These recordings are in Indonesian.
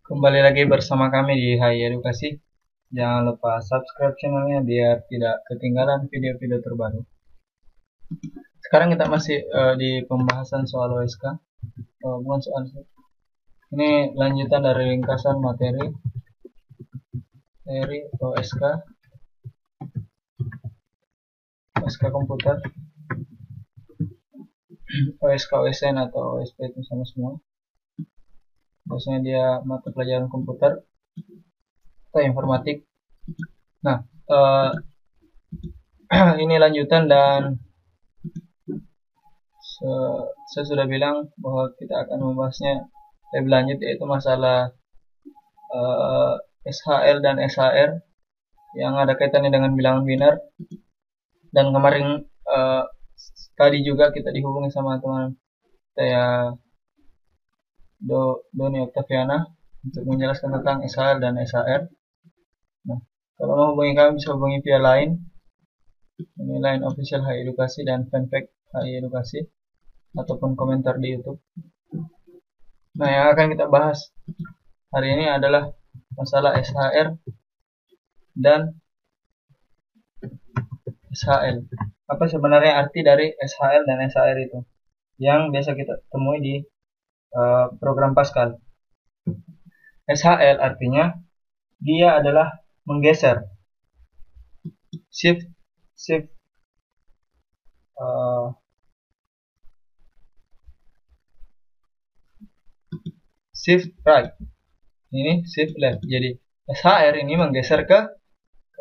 Kembali lagi bersama kami di Hai Edukasi. Jangan lupa subscribe channelnya biar tidak ketinggalan video-video terbaru. Sekarang kita masih di pembahasan soal OSK. Bukan soal ini lanjutan dari ringkasan materi OSK komputer, OSK OSN atau OSP itu sama semua. Biasanya dia mata pelajaran komputer atau informatik. Nah, ini lanjutan dan saya sudah bilang bahwa kita akan membahasnya lebih lanjut, yaitu masalah SHL dan SHR yang ada kaitannya dengan bilangan biner. Dan kemarin tadi juga kita dihubungi sama teman saya Doni Octaviana untuk menjelaskan tentang SHL dan SHR. Nah, kalau mau hubungi kami bisa hubungi via line. Ini line official Hai Edukasi dan fanpage Hai Edukasi ataupun komentar di YouTube. Nah, yang akan kita bahas hari ini adalah masalah SHR dan SHL. Apa sebenarnya arti dari SHL dan SHR itu yang biasa kita temui di program Pascal. SHL artinya dia adalah menggeser, shift right, ini shift left. Jadi SHR ini menggeser ke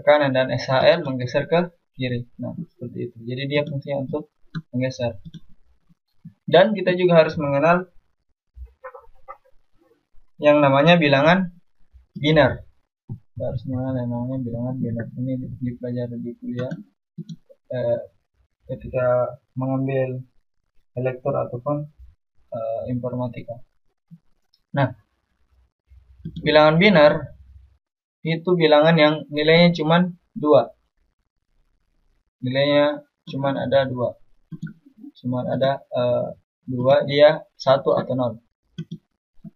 kanan dan SHL menggeser ke kiri. Nah, seperti itu. Jadi dia fungsinya untuk menggeser. Dan kita juga harus mengenal yang namanya bilangan biner. Kita harus mengenal yang namanya bilangan biner. Ini dipelajari di kuliah ketika mengambil elektor ataupun informatika. Nah, bilangan biner itu bilangan yang nilainya cuma 2. Nilainya cuma ada 2. Cuma ada 2, dia 1 atau 0.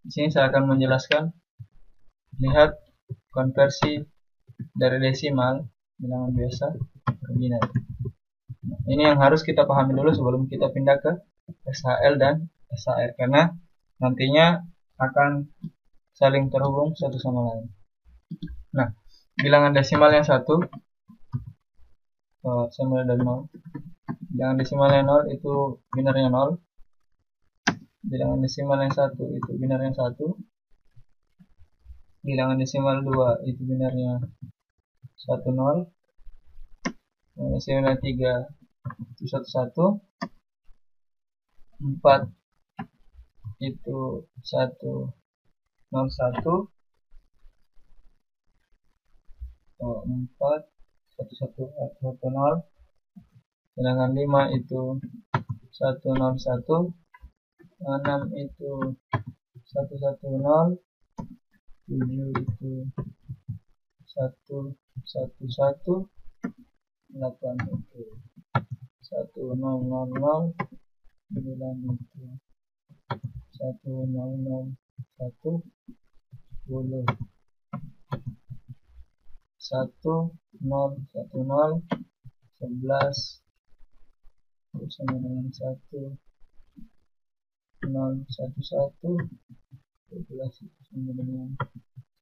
Di sini saya akan menjelaskan. Lihat konversi dari desimal bilangan biasa ke biner. Nah, ini yang harus kita pahami dulu sebelum kita pindah ke SHL dan SHR, karena nantinya akan saling terhubung satu sama lain. Nah, bilangan desimal yang 1, saya mulai dari 0. Bilangan desimal yang 0 itu binernya 0. Bilangan desimal yang 1 itu binernya 1. Bilangan desimal 2 itu binernya 1 0. Bilangan desimal 3 itu 1 1. 4 itu 1 0 1. 4 1 1 0. Bilangan 5 itu 1 0 1. 6 itu 1 1 0. 7 itu 1 1 1. 8 itu 1 0 0 0. 9 itu 1 0 0 1. 10 1 0 1 0. 11 sama dengan 1 0 1 1. 12 itu sama dengan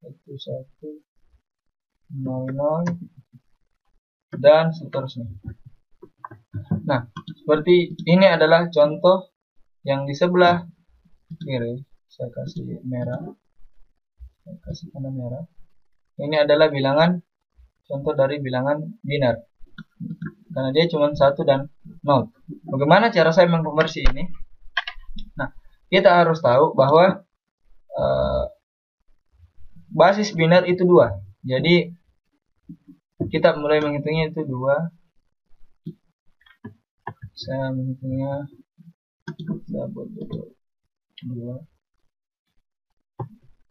1 1 0 0 dan seterusnya. Nah, seperti ini adalah contoh yang di sebelah kiri. Saya kasih merah, saya kasih tanda merah. Ini adalah bilangan, contoh dari bilangan biner, karena dia cuma 1 dan 0. Bagaimana cara saya mengkonversi ini? Nah, kita harus tahu bahwa basis biner itu 2. Jadi kita mulai menghitungnya itu 2. Saya menghitungnya, saya buat dulu 2.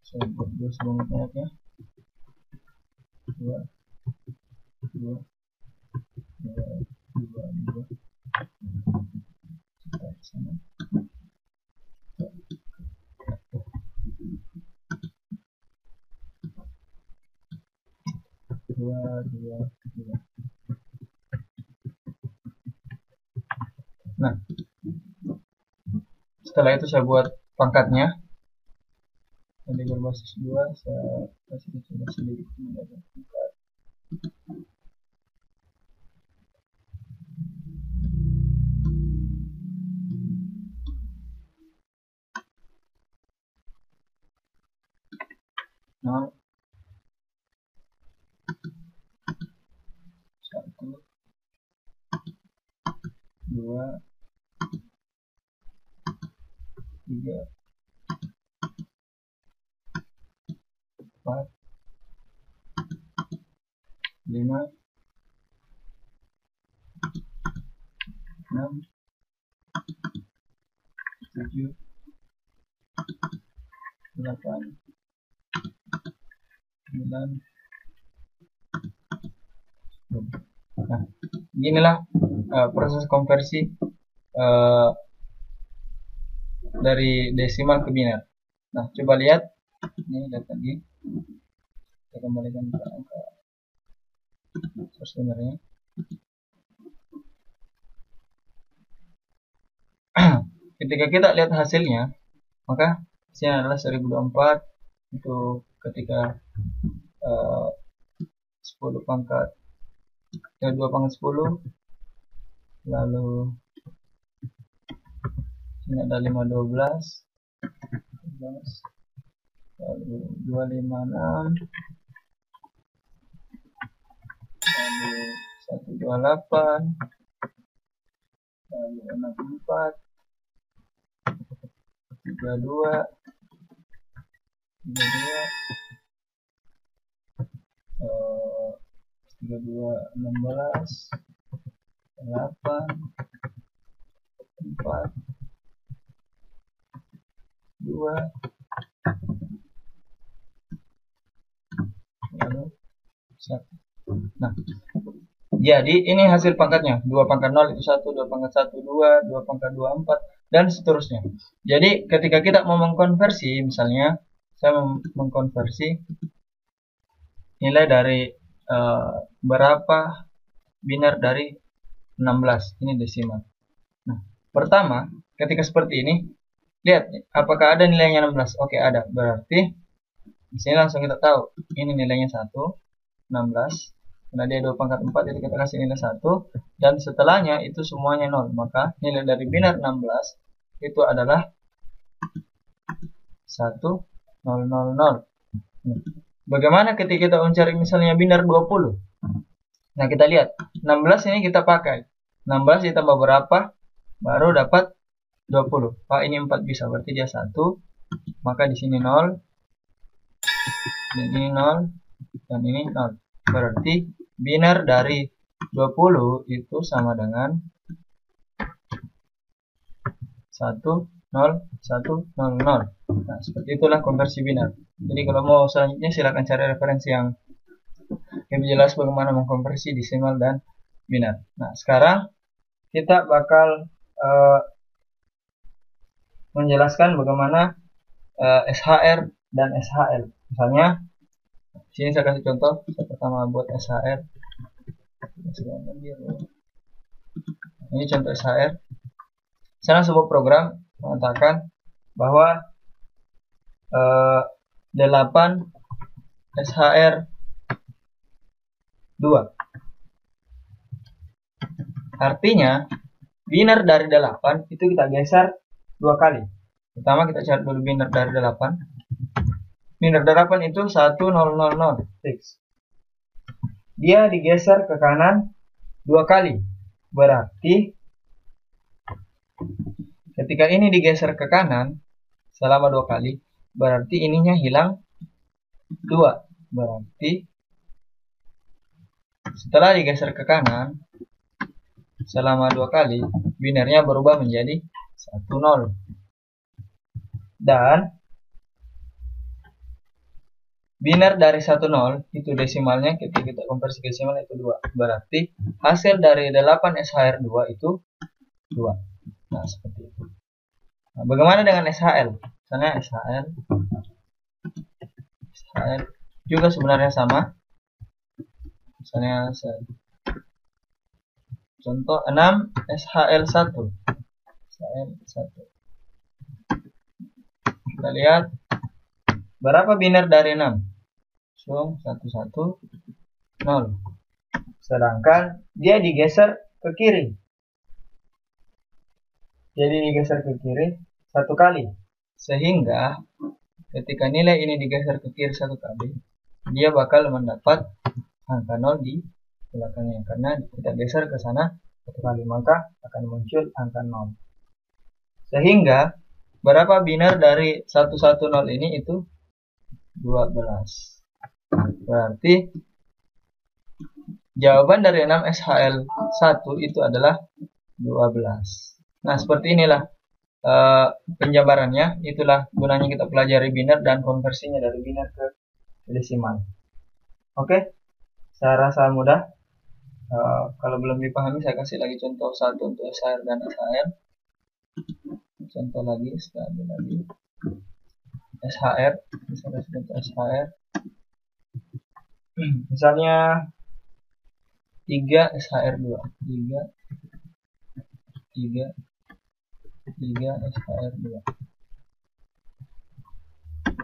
Saya buat 2 sebanyak-banyaknya. 2 2 2 2 2. Kita sana. 2, 2, 2. Nah, setelah itu saya buat pangkatnya. Jadi berbasis 2, saya kasih coba sedikit mendapat pangkat. Nah, 1, 2, 3, 4, 5, 6, 7, 8, 9. Nah, inilah proses konversi dari desimal ke biner. Nah, coba lihat. Ini lihat lagi. Kita kembalikan ke angka sebenarnya. Ketika kita lihat hasilnya, maka hasilnya adalah 1024. Itu ketika 10 pangkat 2 pangkat 10, lalu ini ada 512, lalu 256, lalu 128, lalu 64, 32, 16, 8, 4, 2, lalu 1. Nah, jadi ini hasil pangkatnya. 2 pangkat 0 itu 1, 2 pangkat 1, 2, 2 pangkat 2, 4, dan seterusnya. Jadi ketika kita mau mengkonversi, misalnya saya mengkonversi nilai dari berapa biner dari 16, ini desimal. Nah, pertama, ketika seperti ini, lihat apakah ada nilainya 16. Oke, ada. Berarti di sini langsung kita tahu ini nilainya 1, 16. Karena dia 2 pangkat 4, jadi kita kasih nilai 1, dan setelahnya itu semuanya 0. Maka nilai dari biner 16 itu adalah 1, 0, 0, 0. Bagaimana ketika kita mencari misalnya biner 20? Nah, kita lihat 16 ini kita pakai 16 ditambah berapa baru dapat 20. Pak, ini 4 bisa, berarti dia 1. Maka di sini 0, dan ini 0, dan ini 0. Berarti biner dari 20 itu sama dengan 1, 0, 1, 0, 0. Nah, seperti itulah konversi biner. Jadi kalau mau selanjutnya silakan cari referensi yang lebih jelas bagaimana mengkonversi desimal dan biner. Nah, sekarang kita bakal menjelaskan bagaimana SHR dan SHL. Misalnya, di sini saya kasih contoh. Saya pertama buat SHR. Ini contoh SHR. Sana sebuah program mengatakan bahwa 8 SHR 2. Artinya biner dari 8 itu kita geser 2 kali. Pertama kita cari dulu biner dari 8. Biner 8 itu 1000 fix. Dia digeser ke kanan 2 kali. Berarti ketika ini digeser ke kanan selama 2 kali, berarti ininya hilang 2. Berarti setelah digeser ke kanan selama 2 kali, binernya berubah menjadi 10. Dan biner dari 10 itu desimalnya ketika kita konversi ke desimal itu 2. Berarti hasil dari 8 SHR 2 itu 2. Nah, seperti itu. Nah, bagaimana dengan SHL? Misalnya SHL juga sebenarnya sama. Misalnya contoh 6 SHL1. Kita lihat berapa biner dari 6. So, 110. Sedangkan dia digeser ke kiri. Jadi digeser ke kiri satu kali. Sehingga ketika nilai ini digeser ke kiri satu kali, dia bakal mendapat angka 0 di belakangnya. Karena kita geser ke sana satu kali, maka akan muncul angka 0. Sehingga berapa biner dari 110 ini itu 12. Berarti jawaban dari 6 SHL1 itu adalah 12. Nah, seperti inilah penjabarannya. Itulah gunanya kita pelajari biner dan konversinya dari biner ke desimal. Oke, saya rasa mudah. Kalau belum dipahami, saya kasih lagi contoh satu untuk SHR dan SHL. Contoh lagi, sekali lagi. SHR, misalnya contoh SHR. Misalnya 3 SHR2. 3 SHR2.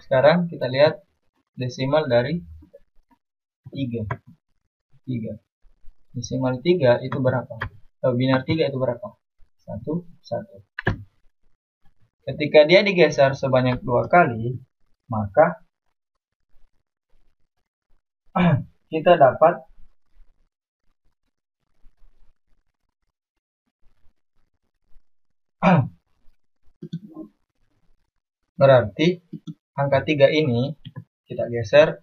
Sekarang kita lihat desimal dari 3. Desimal 3 itu berapa? Biner 3 itu berapa? 1. Ketika dia digeser sebanyak 2 kali, maka kita dapat berarti angka 3 ini kita geser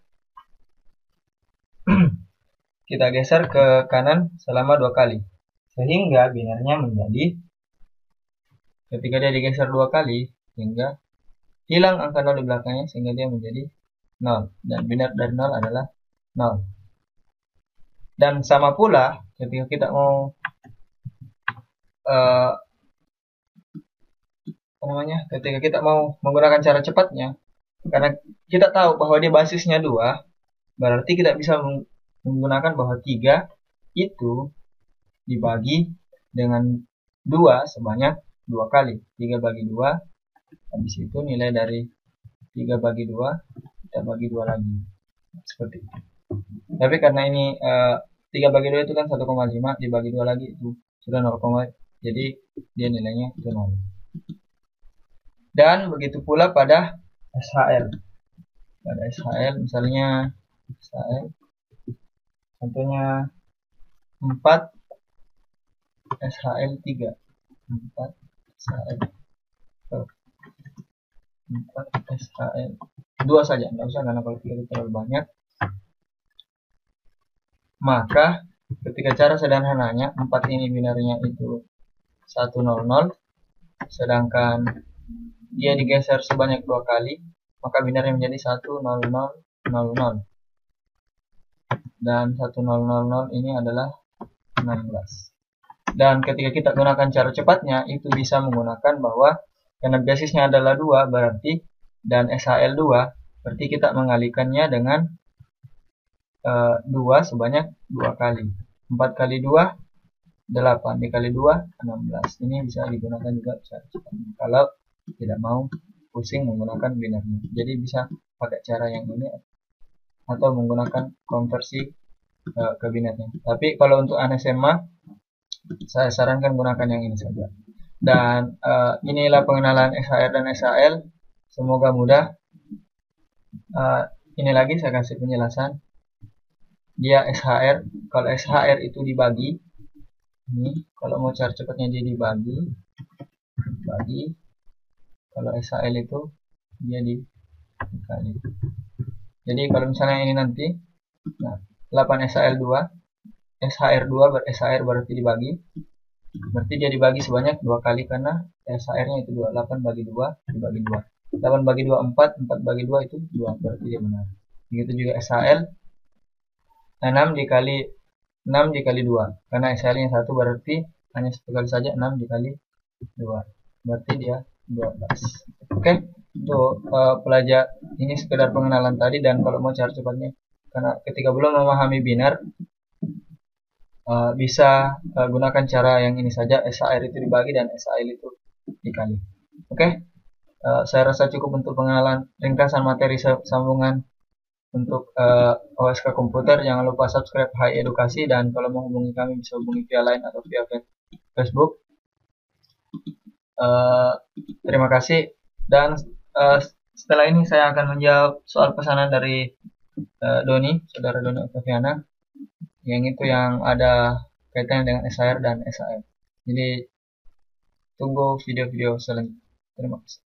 ke kanan selama 2 kali. Sehingga binernya menjadi, ketika dia digeser 2 kali, sehingga hilang angka 0 di belakangnya, sehingga dia menjadi 0. Dan biner dari 0 adalah 0. Dan sama pula ketika kita mau ketika kita mau menggunakan cara cepatnya, karena kita tahu bahwa dia basisnya 2, berarti kita bisa menggunakan bahwa 3 itu dibagi dengan 2 sebanyak 2 kali. 3 bagi 2, habis itu nilai dari 3 bagi 2 kita bagi 2 lagi, seperti itu. Tapi karena ini 3 bagi 2 itu kan 1,5, dibagi 2 lagi itu sudah 0, jadi dia nilainya itu 0. Dan begitu pula pada SHL. Pada SHL misalnya SHL contohnya 4 SHL3. 4 SHL 2 saja, nggak usah, karena kalau 3 itu terlalu banyak. Maka ketika cara sederhananya 4 ini binarnya itu 100, sedangkan dia digeser sebanyak 2 kali, maka binarnya menjadi 10000. Dan 10000 ini adalah 16. Dan ketika kita gunakan cara cepatnya, itu bisa menggunakan bahwa karena basisnya adalah 2 berarti, dan SHL 2, berarti kita mengalikannya dengan 2 sebanyak 2 kali. 4 kali 2 8, dikali 2 16. Ini bisa digunakan juga cara cepatnya kalau tidak mau pusing menggunakan binarnya. Jadi bisa pakai cara yang ini atau menggunakan konversi ke binarnya. Tapi kalau untuk anak SMA, saya sarankan gunakan yang ini saja. Dan inilah pengenalan SHR dan SHL. Semoga mudah. Ini lagi saya kasih penjelasan. Dia SHR, kalau SHR itu dibagi, ini kalau mau cara cepatnya dia dibagi. Kalau SHL itu dia dikali. Jadi kalau misalnya ini nanti, nah 8 SHL2, SHR2 SHR berarti dibagi, berarti dia dibagi sebanyak 2 kali karena SHR-nya itu 2. 8 bagi 2 dibagi 2. 8 bagi 2 4, 4 bagi 2 itu 2, berarti dia benar. Begitu juga SHL 6 dikali 2, karena SHL-nya 1 berarti hanya satu kali saja, 6 dikali 2, berarti dia 12. Oke, untuk pelajar ini sekedar pengenalan tadi. Dan kalau mau cara cepatnya, karena ketika belum memahami binar, bisa gunakan cara yang ini saja, SHR itu dibagi dan SHL itu dikali. Oke, saya rasa cukup untuk pengenalan ringkasan materi sambungan untuk OSK komputer. Jangan lupa subscribe Hai Edukasi, dan kalau mau hubungi kami bisa hubungi via line atau via Facebook. Terima kasih, dan setelah ini saya akan menjawab soal pesanan dari Doni, saudara Doni Octaviana, yang itu yang ada kaitannya dengan SHR dan SHM. Jadi tunggu video-video selanjutnya. Terima kasih.